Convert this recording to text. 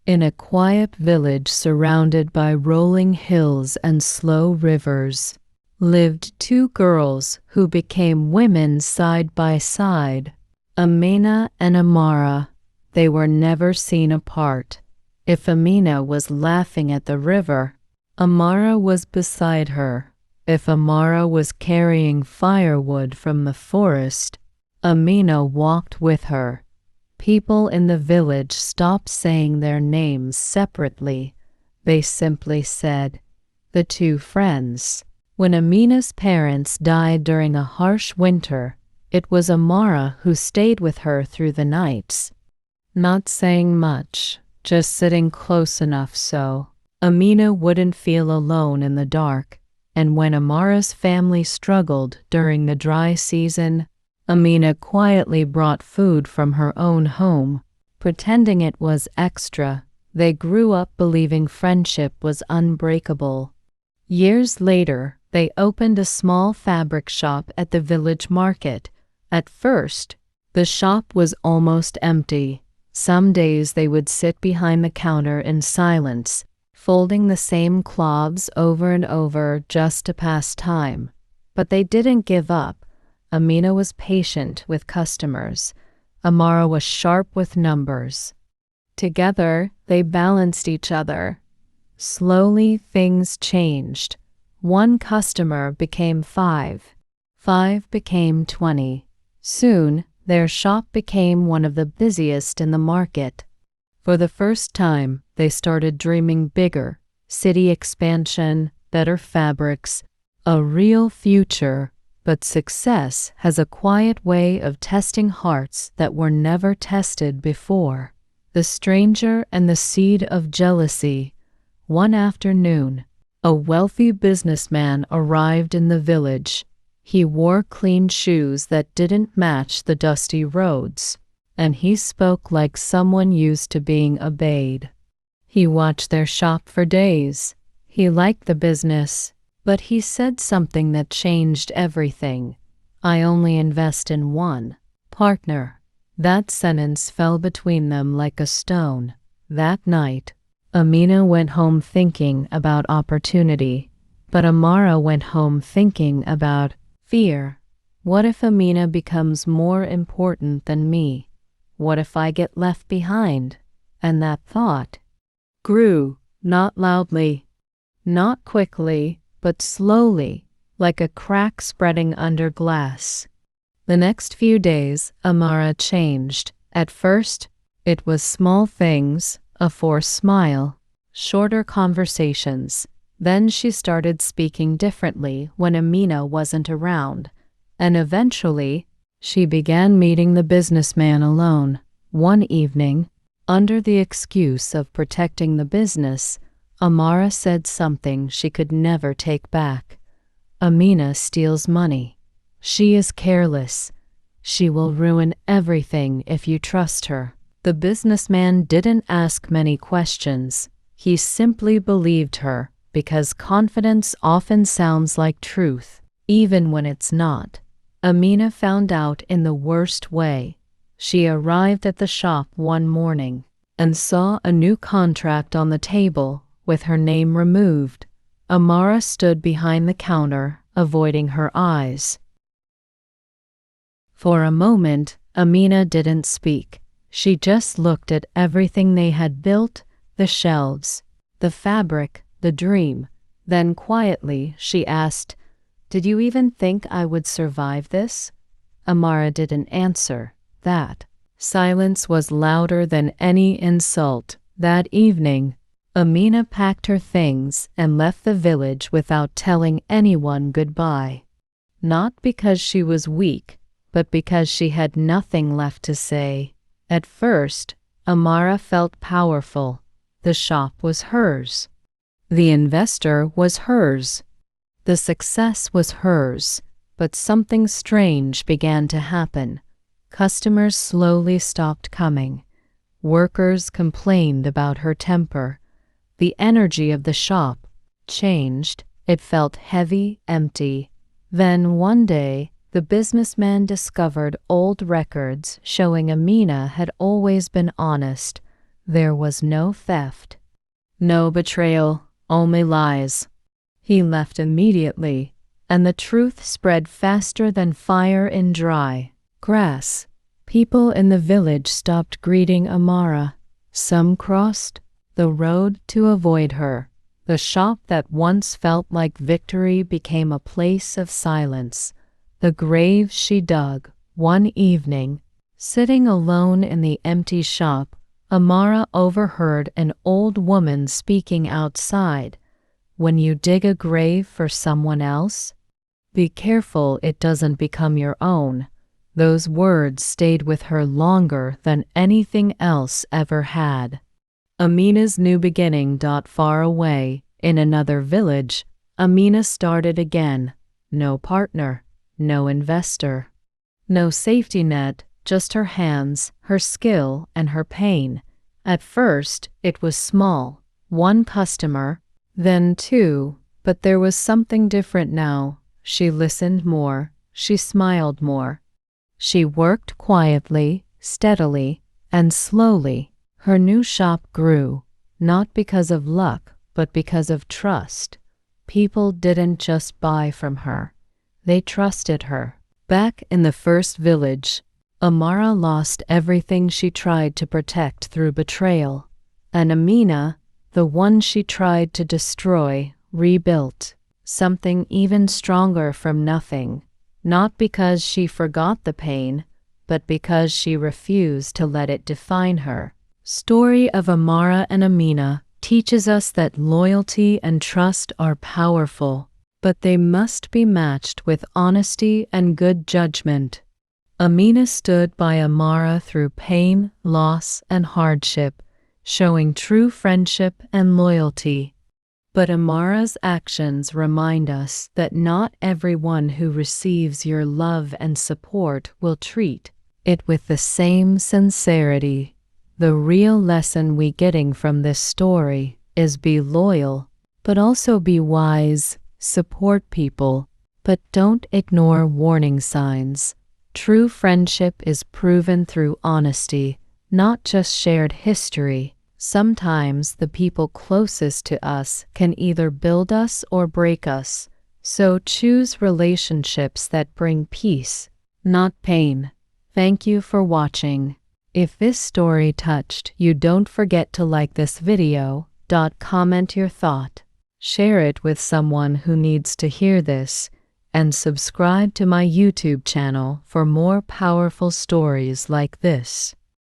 In a quiet village surrounded by rolling hills and slow rivers, lived two girls who became women side by side, Amina and Amara. They were never seen apart. If Amina was laughing at the river, Amara was beside her. If Amara was carrying firewood from the forest, Amina walked with her. People in the village stopped saying their names separately. They simply said, "The two friends." When Amina's parents died during a harsh winter, it was Amara who stayed with her through the nights. Not saying much, just sitting close enough so Amina wouldn't feel alone in the dark. And when Amara's family struggled during the dry season, Amina quietly brought food from her own home, pretending it was extra. They grew up believing friendship was unbreakable. Years later, they opened a small fabric shop at the village market. At first, the shop was almost empty. Some days they would sit behind the counter in silence, folding the same cloths over and over just to pass time. But they didn't give up. Amina was patient with customers. Amara was sharp with numbers. Together, they balanced each other. Slowly, things changed. One customer became 5. 5 became 20. Soon, their shop became one of the busiest in the market. For the first time, they started dreaming bigger: city expansion, better fabrics, a real future. But success has a quiet way of testing hearts that were never tested before. The stranger and the seed of jealousy. One afternoon, a wealthy businessman arrived in the village. He wore clean shoes that didn't match the dusty roads, and he spoke like someone used to being obeyed. He watched their shop for days. He liked the business. But he said something that changed everything. "I only invest in one partner." That sentence fell between them like a stone. That night, Amina went home thinking about opportunity, but Amara went home thinking about fear. What if Amina becomes more important than me? What if I get left behind? And that thought grew, not loudly, not quickly, but slowly, like a crack spreading under glass. The next few days, Amara changed. At first, it was small things, a forced smile, shorter conversations. Then she started speaking differently when Amina wasn't around. And eventually, she began meeting the businessman alone. One evening, under the excuse of protecting the business, Amara said something she could never take back. "Amina steals money. She is careless. She will ruin everything if you trust her." The businessman didn't ask many questions. He simply believed her, because confidence often sounds like truth, even when it's not. Amina found out in the worst way. She arrived at the shop one morning and saw a new contract on the table with her name removed. Amara stood behind the counter, avoiding her eyes. For a moment, Amina didn't speak. She just looked at everything they had built, the shelves, the fabric, the dream. Then quietly she asked, "Did you even think I would survive this?" Amara didn't answer. That silence was louder than any insult. That evening, Amina packed her things and left the village without telling anyone goodbye. Not because she was weak, but because she had nothing left to say. At first, Amara felt powerful. The shop was hers. The investor was hers. The success was hers. But something strange began to happen. Customers slowly stopped coming. Workers complained about her temper. The energy of the shop changed. It felt heavy, empty. Then one day, the businessman discovered old records showing Amina had always been honest. There was no theft, no betrayal, only lies. He left immediately, and the truth spread faster than fire in dry grass. People in the village stopped greeting Amara. Some crossed the road to avoid her. The shop that once felt like victory became a place of silence. The grave she dug one evening, sitting alone in the empty shop, Amara overheard an old woman speaking outside. When you dig a grave for someone else, be careful it doesn't become your own. Those words stayed with her longer than anything else ever had. Amina's new beginning. Far away, in another village, Amina started again. No partner, no investor, no safety net, just her hands, her skill, and her pain. At first, it was small. One customer, then two, but there was something different now. She listened more, she smiled more. She worked quietly, steadily, and slowly. Her new shop grew, not because of luck, but because of trust. People didn't just buy from her. They trusted her. Back in the first village, Amara lost everything she tried to protect through betrayal. And Amina, the one she tried to destroy, rebuilt something even stronger from nothing. Not because she forgot the pain, but because she refused to let it define her. Story of Amara and Amina teaches us that loyalty and trust are powerful, but they must be matched with honesty and good judgment. Amina stood by Amara through pain, loss, and hardship, showing true friendship and loyalty. But Amara's actions remind us that not everyone who receives your love and support will treat it with the same sincerity. The real lesson we getting from this story is be loyal, but also be wise. Support people, but don't ignore warning signs. True friendship is proven through honesty, not just shared history. Sometimes the people closest to us can either build us or break us, so choose relationships that bring peace, not pain. Thank you for watching. If this story touched you, don't forget to like this video. Comment your thought, share it with someone who needs to hear this, and subscribe to my YouTube channel for more powerful stories like this.